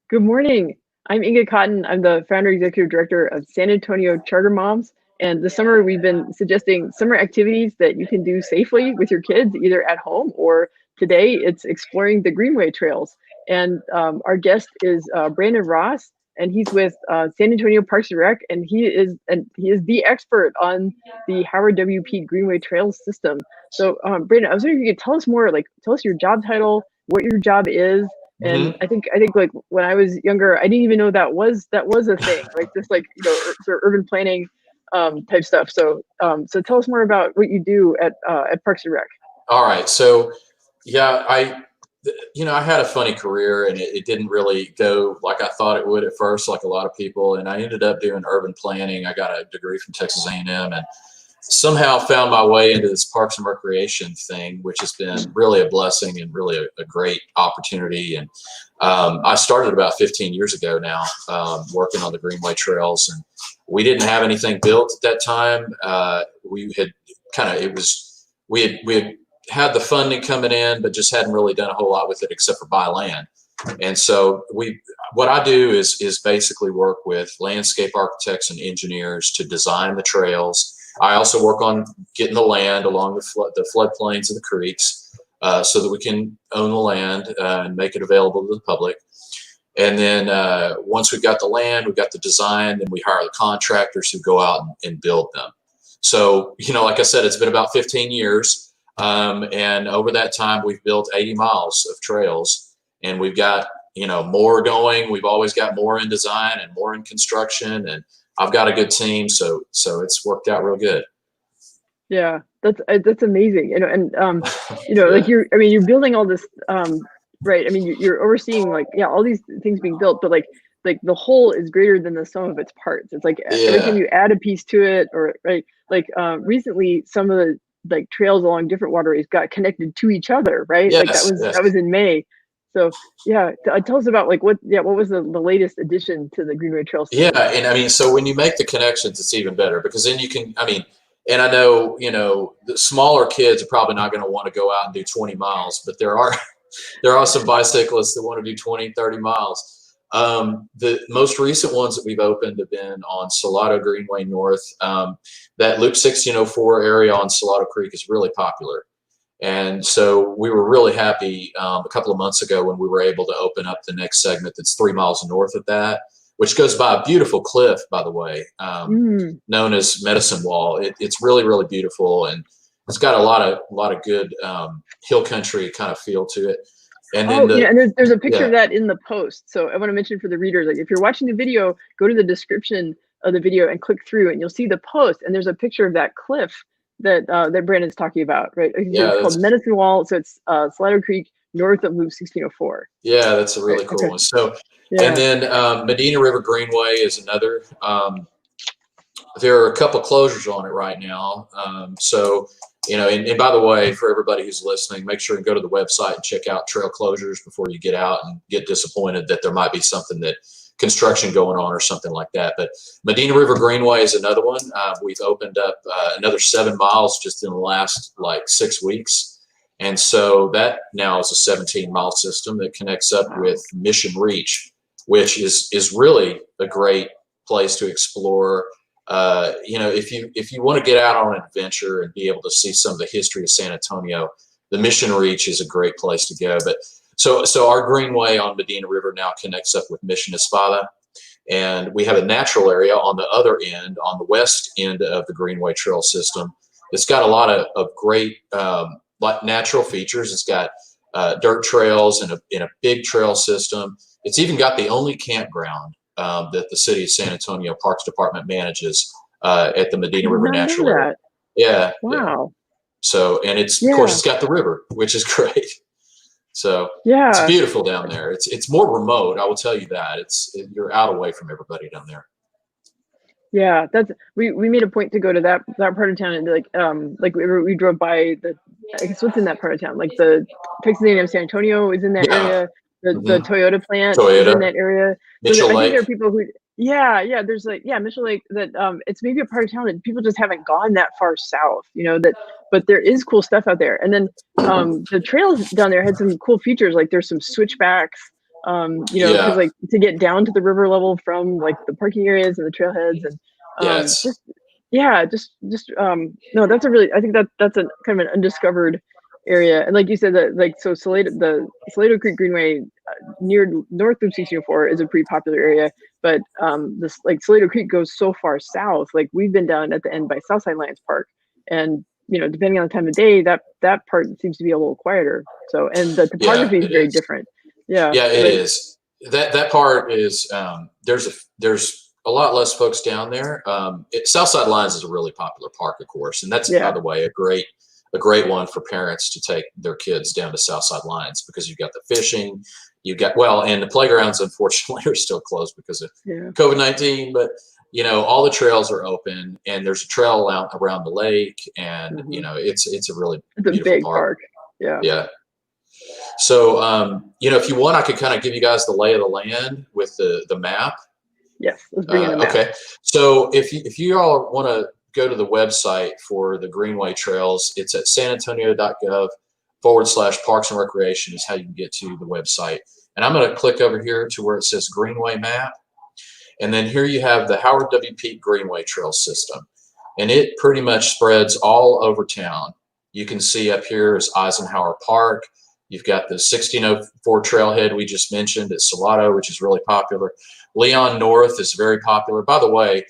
Good morning. I'm Inga Cotton. I'm the founder executive director of San Antonio Charter Moms. And this summer, we've been suggesting summer activities that you can do safely with your kids, either at home or today it's exploring the Greenway Trails. And our guest is Brandon Ross, and he's with San Antonio Parks and Rec, and he is the expert on the Howard W.P. Greenway Trails System. So, Brandon, I was wondering if you could tell us more, like tell us your job title, what your job is, and hmm I think like when I was younger, I didn't even know that was a thing, like this, like, sort of urban planning type stuff. So tell us more about what you do at Parks and Rec. All right. So, yeah, I had a funny career and it didn't really go like I thought it would at first, like a lot of people. And I ended up doing urban planning. I got a degree from Texas A&M and somehow found my way into this parks and recreation thing, which has been really a blessing and really a great opportunity. And I started about 15 years ago now, working on the Greenway Trails, and we didn't have anything built at that time. We had kind of it was we had the funding coming in, but just hadn't really done a whole lot with it except for buy land. And so what I do is basically work with landscape architects and engineers to design the trails. I also work on getting the land along the floodplains of the creeks, so that we can own the land and make it available to the public. And then once we've got the land, we've got the design, then we hire the contractors who go out and build them. So, like I said, it's been about 15 years. And over that time, we've built 80 miles of trails, and we've got, more going. We've always got more in design and more in construction, and I've got a good team. So it's worked out real good. Yeah, that's amazing. Like Yeah. you're building all this, right? I mean, you're overseeing, like, yeah, all these things being built, but like the whole is greater than the sum of its parts. It's like every time Yeah. you add a piece to it, or right, like recently some of the like trails along different waterways got connected to each other, right? Like that Yes. was Yes. that was in May. So yeah, tell us about like what was the latest addition to the Greenway Trail Yeah, system? and I mean, so when you make the connections, it's even better because then you can, I mean, and I know, the smaller kids are probably not going to want to go out and do 20 miles, but there are some bicyclists that want to do 20, 30 miles. The most recent ones that we've opened have been on Salado Greenway North. That Loop 1604 area on Salado Creek is really popular. And so we were really happy a couple of months ago when we were able to open up the next segment that's 3 miles north of that, which goes by a beautiful cliff, by the way, Mm. known as Medicine Wall. It's really, really beautiful, and it's got a lot of good hill country kind of feel to it. And then Oh, and there's a picture yeah, of that in the post. So I want to mention for the readers, like if you're watching the video, go to the description of the video and click through, and you'll see the post. And there's a picture of that cliff that Brandon's talking about, right? Like, yeah, it's called Medicine Wall. So it's Slido Creek north of Loop 1604. that's a Right. really cool Okay. one. So, and Yeah. then Medina River Greenway is another. There are a couple closures on it right now. So, and by the way, for everybody who's listening, make sure and go to the website and check out trail closures before you get out and get disappointed that there might be something that construction going on or something like that. But Medina River Greenway is another one. We've opened up another 7 miles just in the last like 6 weeks. And so that now is a 17-mile system that connects up with Mission Reach, which is really a great place to explore. If you want to get out on an adventure and be able to see some of the history of San Antonio, the Mission Reach is a great place to go. But so our Greenway on Medina River now connects up with Mission Espada, and we have a natural area on the other end, on the west end of the Greenway Trail System. It's got a lot of great natural features. It's got dirt trails and a big trail system. It's even got the only campground that the city of San Antonio Parks Department manages at the I Medina did River not know Natural Area. that. Yeah, yeah. Wow. So, and of course, Yeah. it's got the river, which is great. So it's Yeah. beautiful down there. It's more remote, I will tell you that. You're out away from everybody down there. Yeah, we made a point to go to that part of town, and like we drove by the, I guess, what's in that part of town, like the Texas A&M San Antonio is in that Yeah. area, the hmm Toyota plant is in Toyota, that area. So Mitchell I think there are Lake. people who, yeah, there's like, yeah, Mitchell Lake, that it's maybe a part of town that people just haven't gone that far south, that, but there is cool stuff out there. And then the trails down there had some cool features, like there's some switchbacks You know, because Yeah. like to get down to the river level from like the parking areas and the trailheads and Yeah. It's, just yeah, no, that's a really, I think that's a kind of an undiscovered area. And like you said, that like so the Salado Creek Greenway near North Loop 1604 is a pretty popular area, but this like Salado Creek goes so far south. Like we've been down at the end by Southside Lions Park, and you know, depending on the time of day, that part seems to be a little quieter. So, and the yeah, topography is it very is. different. Yeah, Yeah, it but is. That part is there's a lot less folks down there. Southside Lines is a really popular park, of course, and that's, by yeah, the way, a great one for parents to take their kids down to Southside Lines, because you've got the fishing, you've got, well, and the playgrounds unfortunately are still closed because of yeah, COVID-19, but you know, all the trails are open, and there's a trail around the lake, and you hmm, know, it's a really it's a beautiful big park. park. Yeah. Yeah. So, you know, if you want, I could kind of give you guys the lay of the land with the map. Yes, let's bring in a map. Okay. So if you all want to go to the website for the Greenway Trails, it's at sanantonio.gov/parks and recreation is how you can get to the website. And I'm going to click over here to where it says Greenway map. And then here you have the Howard W. Peak Greenway Trails System. And it pretty much spreads all over town. You can see up here is Eisenhower Park. You've got the 1604 trailhead we just mentioned at Salado, which is really popular. Leon North is very popular. By the way,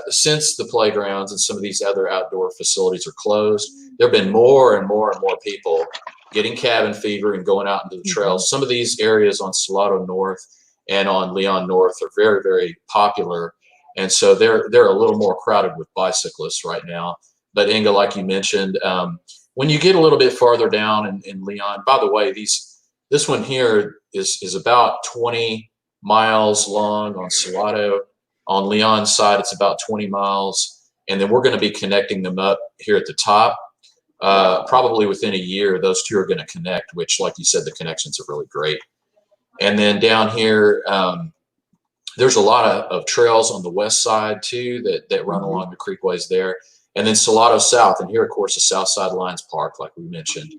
since the playgrounds and some of these other outdoor facilities are closed, there have been more and more and more people getting cabin fever and going out into the Hmm. trails. Some of these areas on Salado North and on Leon North are very, very popular. And so they're a little more crowded with bicyclists right now. But Inga, like you mentioned, when you get a little bit farther down in Leon, by the way, this one here is about 20 miles long on Salado. On Leon's side, it's about 20 miles. And then we're going to be connecting them up here at the top. Wow. Probably within a year, those two are going to connect, which, like you said, the connections are really great. And then down here, there's a lot of trails on the west side too that run Hmm. along the creekways there. And then Salado South, and here, of course, is Southside Lions Park, like we mentioned.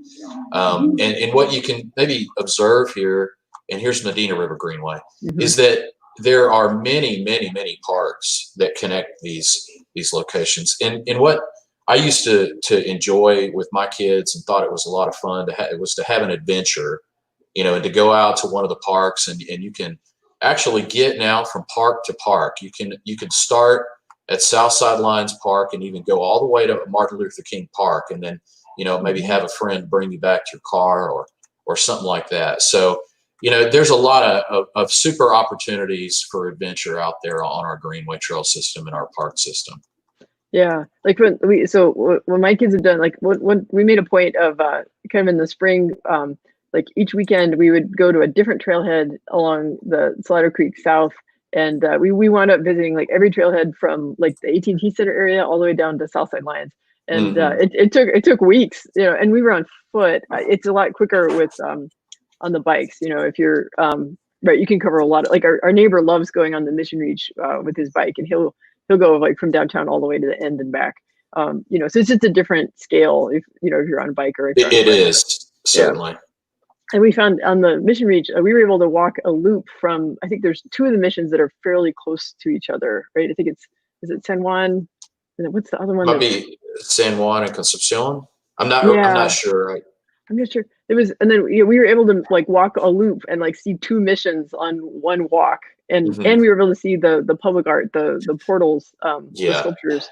And what you can maybe observe here, and here's Medina River Greenway, Hmm. is that there are many, many, many parks that connect these locations. And what I used to enjoy with my kids and thought it was a lot of fun it was to have an adventure, you know, and to go out to one of the parks, and you can actually get now from park to park. You can start at Southside Lions Park and even go all the way to Martin Luther King Park, and then, you know, maybe Hmm. have a friend bring you back to your car or something like that. So, you know, there's a lot of super opportunities for adventure out there on our Greenway Trail System and our park system. Yeah, like when my kids have done like when we made a point of kind of in the spring, like each weekend we would go to a different trailhead along the Salado Creek South, and we wound up visiting like every trailhead from like the AT&T Center area all the way down to Southside Lions, and Hmm. it took weeks, you know, and we were on foot. It's a lot quicker with on the bikes, you know, if you're right, you can cover a lot of like our neighbor loves going on the Mission Reach with his bike, and he'll go like from downtown all the way to the end and back. You know, so it's just a different scale if you know if you're on a bike or if you're on a It bike. But is yeah, certainly. and we found on the Mission Reach we were able to walk a loop from, I think there's two of the missions that are fairly close to each other, right? I think it's, is it San Juan? And then what's the other one Might that's, be San Juan and Concepcion. I'm yeah, not sure. I'm not sure. It was, and then you know, we were able to like walk a loop and like see two missions on one walk, and Hmm. we were able to see the public art, the portals, the Yeah. sculptures,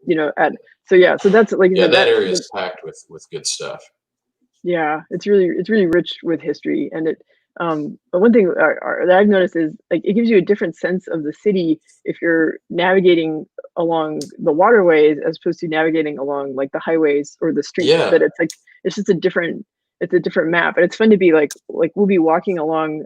you know, at so yeah, so that's like you Yeah, said that that area is packed with good stuff. yeah, it's really rich with history, and it. But one thing that I've noticed is like it gives you a different sense of the city if you're navigating along the waterways as opposed to navigating along like the highways or the streets. Yeah. That it's like it's just a different, it's a different map, and it's fun to be like we'll be walking along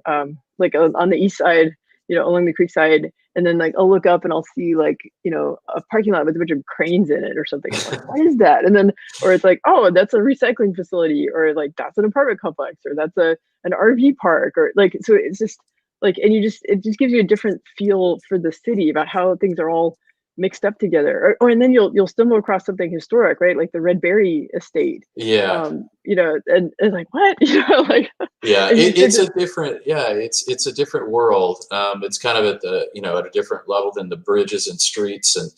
like on the east side, you know, along the creek side, and then like I'll look up and I'll see like you know a parking lot with a bunch of cranes in it or something. I'm like, what is that? And then or it's like, oh, that's a recycling facility, or like that's an apartment complex, or that's an RV park, or like so it's just like, and you just it just gives you a different feel for the city about how things are all mixed up together, or and then you'll stumble across something historic, right? Like the Red Berry estate, Yeah. and like what, like, Yeah, and you start it's to, a different, yeah, it's a different world. It's kind of at the, at a different level than the bridges and streets, and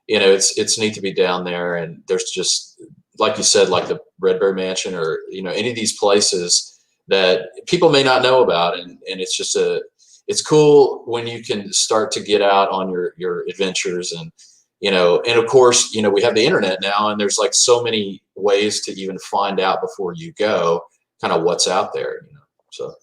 it's neat to be down there. And there's just, like you said, like the Redberry Mansion, or any of these places that people may not know about, and it's cool when you can start to get out on your adventures. And of course, we have the internet now, and there's like so many ways to even find out before you go kind of what's out there. So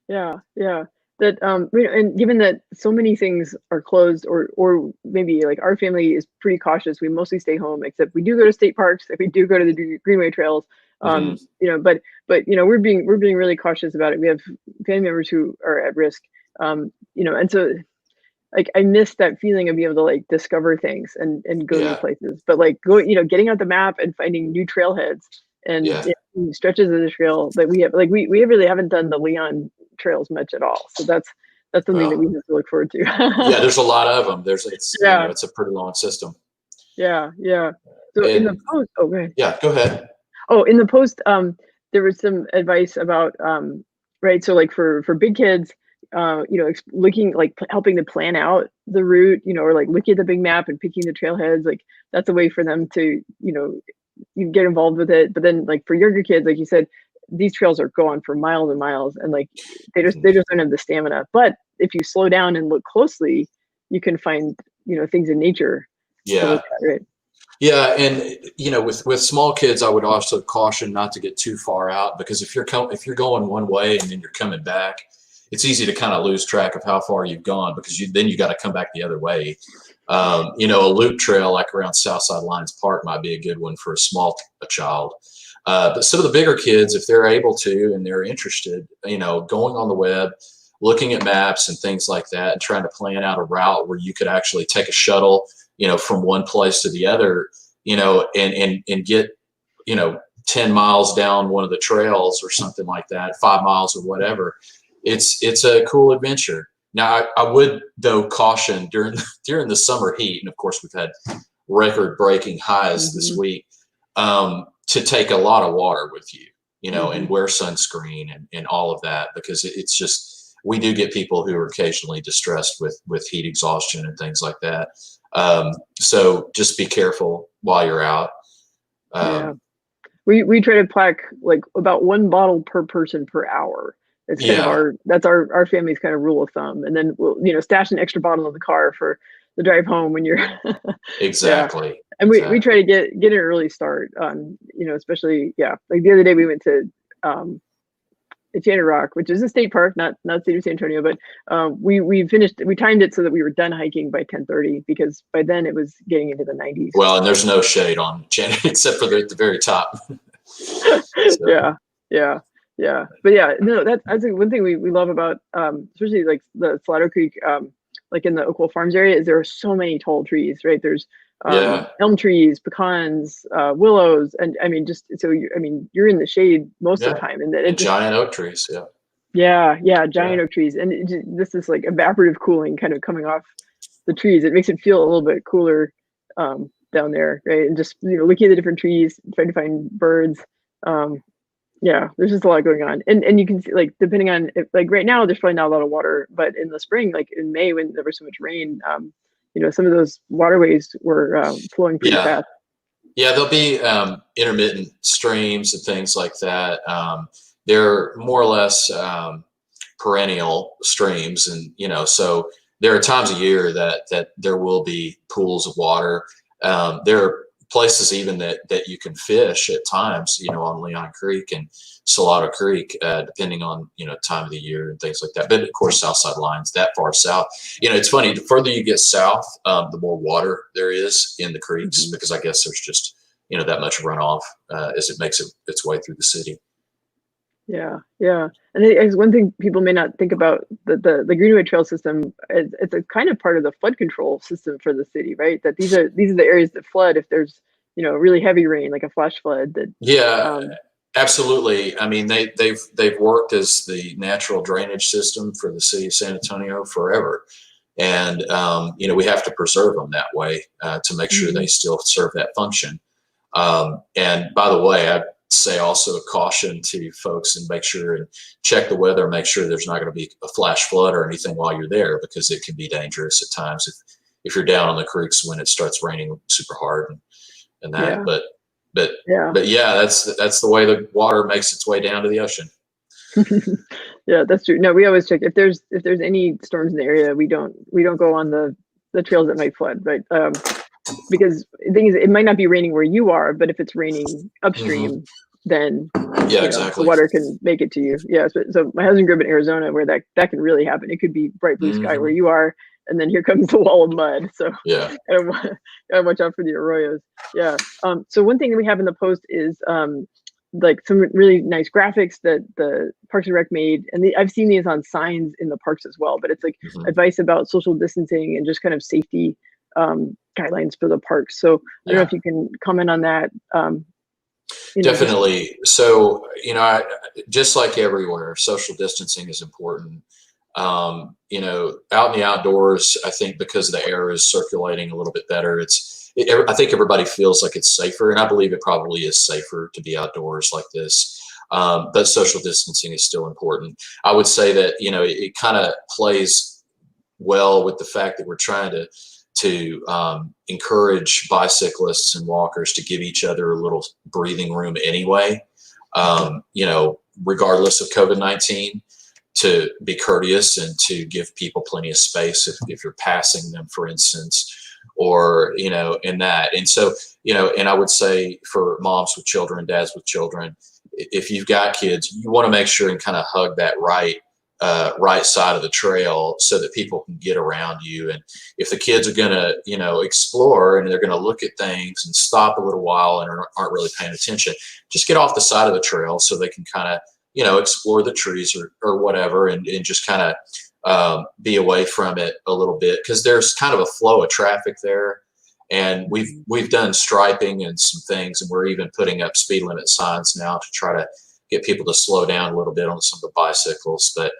yeah, yeah. That and given that so many things are closed, or maybe like our family is pretty cautious. We mostly stay home, except we do go to state parks. If we do go to the Greenway Trails, hmm but we're being really cautious about it. We have family members who are at risk, and so like I miss that feeling of being able to like discover things and go new yeah, places. But like getting out the map and finding new trailheads and yeah, stretches of the trail that we have. Like we really haven't done the Leon trails much at all. So that's something that we well, have to look forward yeah, to. there's a lot of them. It's Yeah, it's a pretty long system. yeah, yeah. So in the And post, oh, go ahead. yeah, go ahead. Oh, in the post, there was some advice about, right. So like for big kids, looking like helping to plan out the route, or like looking at the big map and picking the trailheads. Like that's a way for them to, you get involved with it. But then like for younger kids, like you said, these trails are go on for miles and miles, and like they just don't have the stamina. But if you slow down and look closely, you can find, things in nature to look Yeah, at, right? yeah, and with small kids, I would also caution not to get too far out, because if you're going one way and then you're coming back, it's easy to kind of lose track of how far you've gone, because then you got to come back the other way. A loop trail like around Southside Lions Park might be a good one for a child. But some of the bigger kids, if they're able to and they're interested, going on the web, looking at maps and things like that, and trying to plan out a route where you could actually take a shuttle, from one place to the other, and get, 10 miles down one of the trails or something like that, 5 miles or whatever. It's a cool adventure. Now, I would though caution during the summer heat, and of course we've had record-breaking highs this Hmm. week, to take a lot of water with you, and Hmm. wear sunscreen and all of that, because it's just, we do get people who are occasionally distressed with heat exhaustion and things like that. So just be careful while you're out. Yeah. Um, We try to pack like about one bottle per person per hour. It's kind of yeah, our family's kind of rule of thumb. And then we'll, stash an extra bottle in the car for the drive home when you're yeah. exactly, And we try exactly. to get an early start on, especially, yeah. Like the other day we went to Enchanted Rock, which is a state park, not City of San Antonio, but we timed it so that we were done hiking by 10:30, because by then it was getting into the 90s. Well, and there's no shade on Janet except for the very top. So Yeah, yeah, yeah. But yeah, no, that's one thing we love about, especially like the Salado Creek, like in the Oakville Farms area, is there are so many tall trees, right? There's yeah, elm trees, pecans, willows, and I mean, just so you're in the shade most of yeah, the time, and then it and just, giant oak trees. Yeah, yeah, yeah, giant oak trees, and this is like evaporative cooling kind of coming off the trees. It makes it feel a little bit cooler down there, right? And just looking at the different trees, trying to find birds. Um, yeah, there's just a lot going on, and you can see, like, depending on like right now, there's probably not a lot of water, but in the spring, like in May when there was so much rain, some of those waterways were flowing pretty yeah. fast. Yeah, there'll be intermittent streams and things like that. They're more or less perennial streams, and so there are times a year that there will be pools of water. There are places even that you can fish at times, on Leon Creek and Salado Creek, depending on time of the year and things like that. But of course, Southside Lines that far south. It's funny. The further you get south, the more water there is in the creeks, Hmm. because I guess there's just that much runoff as it makes its way through the city. Yeah, yeah, and it's one thing people may not think about, the Greenway Trail System. It's a kind of part of the flood control system for the city, right? That these are the areas that flood if there's really heavy rain, like a flash flood. That Yeah, um, absolutely. I mean, they've worked as the natural drainage system for the city of San Antonio forever. And, we have to preserve them that way to make sure they still serve that function. And by the way, I'd say also a caution to folks and make sure and check the weather, make sure there's not going to be a flash flood or anything while you're there, because it can be dangerous at times if you're down on the creeks when it starts raining super hard and that. Yeah. But yeah, that's the way the water makes its way down to the ocean. Yeah, that's true. No, we always check if there's any storms in the area. We don't go on the trails that might flood, right? Because the thing is, it might not be raining where you are, but if it's raining upstream, then exactly, the water can make it to you. Yeah. So my husband grew up in Arizona, where that can really happen. It could be bright blue sky where you are, and then here comes the wall of mud. So yeah, gotta watch out for the arroyos. Yeah. So one thing that we have in the post is like some really nice graphics that the Parks and Rec made, and I've seen these on signs in the parks as well. But it's like advice about social distancing and just kind of safety guidelines for the parks. So I don't know if you can comment on that. Definitely. So just like everywhere, social distancing is important. Out in the outdoors, I think because the air is circulating a little bit better, I think everybody feels like it's safer, and I believe it probably is safer to be outdoors like this. But social distancing is still important. I would say that, it kind of plays well with the fact that we're trying to encourage bicyclists and walkers to give each other a little breathing room anyway, regardless of COVID-19, to be courteous and to give people plenty of space if you're passing them, for instance, or, in that. And so, and I would say for moms with children, dads with children, if you've got kids, you want to make sure and kind of hug that right side of the trail so that people can get around you. And if the kids are going to, explore and they're going to look at things and stop a little while and aren't really paying attention, just get off the side of the trail so they can kind of, explore the trees or whatever, and just kind of be away from it a little bit, because there's kind of a flow of traffic there. And we've done striping and some things, and we're even putting up speed limit signs now to try to get people to slow down a little bit on some of the bicycles. But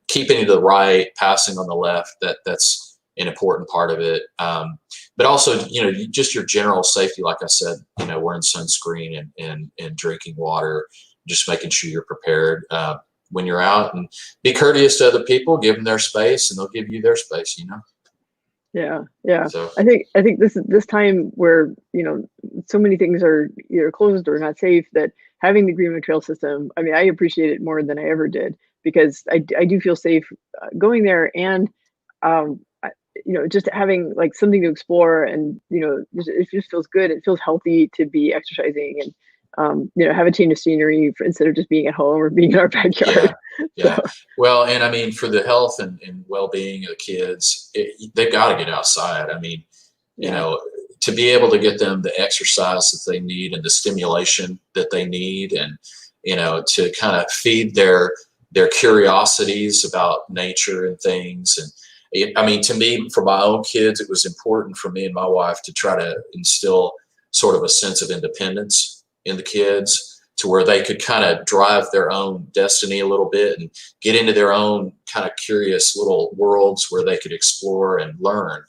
keeping to the right, passing on the left, that's an important part of it. But also, just your general safety, like I said, wearing sunscreen and drinking water, just making sure you're prepared when you're out, and be courteous to other people, give them their space, and they'll give you their space. Yeah. So I think this time where so many things are either closed or not safe, that having the Greenway Trail System, I mean, I appreciate it more than I ever did, because I do feel safe going there, and just having like something to explore, and it just feels good. It feels healthy to be exercising and have a change of scenery instead of just being at home or being in our backyard. Yeah. Well, and I mean, for the health and well-being of the kids, they've got to get outside. I mean, to be able to get them the exercise that they need and the stimulation that they need, and, to kind of feed their curiosities about nature and things. And I mean, to me, for my own kids, it was important for me and my wife to try to instill sort of a sense of independence in the kids, to where they could kind of drive their own destiny a little bit and get into their own kind of curious little worlds where they could explore and learn.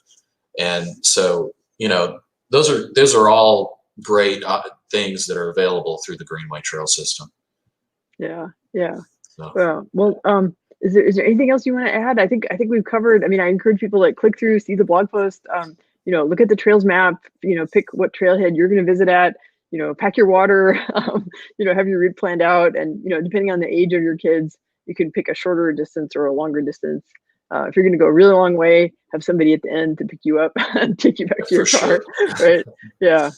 And so, those are all great things that are available through the Greenway Trail System. Yeah. So. Well, is there anything else you want to add? I think we've covered. I mean, I encourage people to click through, see the blog post, look at the trails map, pick what trailhead you're going to visit at. Pack your water, have your route planned out, and, depending on the age of your kids, you can pick a shorter distance or a longer distance. If you're going to go a really long way, have somebody at the end to pick you up and take you back to your car. Right. Yeah.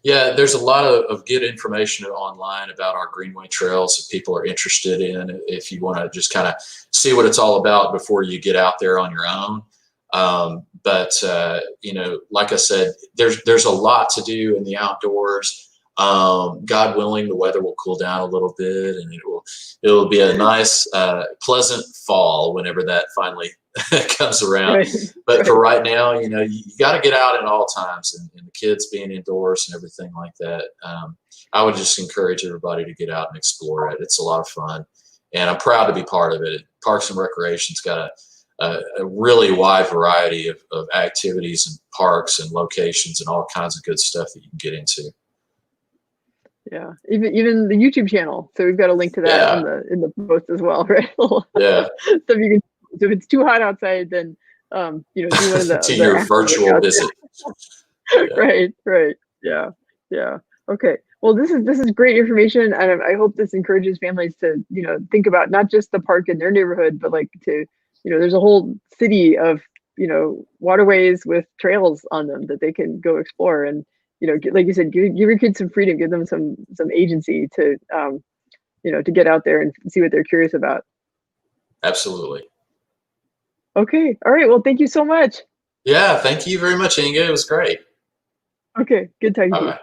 There's a lot of good information online about our Greenway trails if people are interested in, if you want to just kind of see what it's all about before you get out there on your own. But like I said, there's a lot to do in the outdoors. God willing, the weather will cool down a little bit, and it'll be a nice, pleasant fall whenever that finally comes around. Right. But for right now, you got to get out at all times, and the kids being indoors and everything like that. I would just encourage everybody to get out and explore it. It's a lot of fun, and I'm proud to be part of it. Parks and Recreation's got a really wide variety of activities and parks and locations and all kinds of good stuff that you can get into. Yeah, even the YouTube channel. So we've got a link to that in the post as well, right? Yeah. So you can, so if it's too hot outside, then do one of the to your virtual visit. Yeah. Right. Yeah. Okay. Well, this is great information, and I hope this encourages families to think about not just the park in their neighborhood, but like to there's a whole city of waterways with trails on them that they can go explore, and like you said, give your kids some freedom, give them some agency to to get out there and see what they're curious about. Absolutely. Okay. All right. Well, thank you so much. Yeah. Thank you very much, Inga. It was great. Okay. Good talking to you. Bye-bye.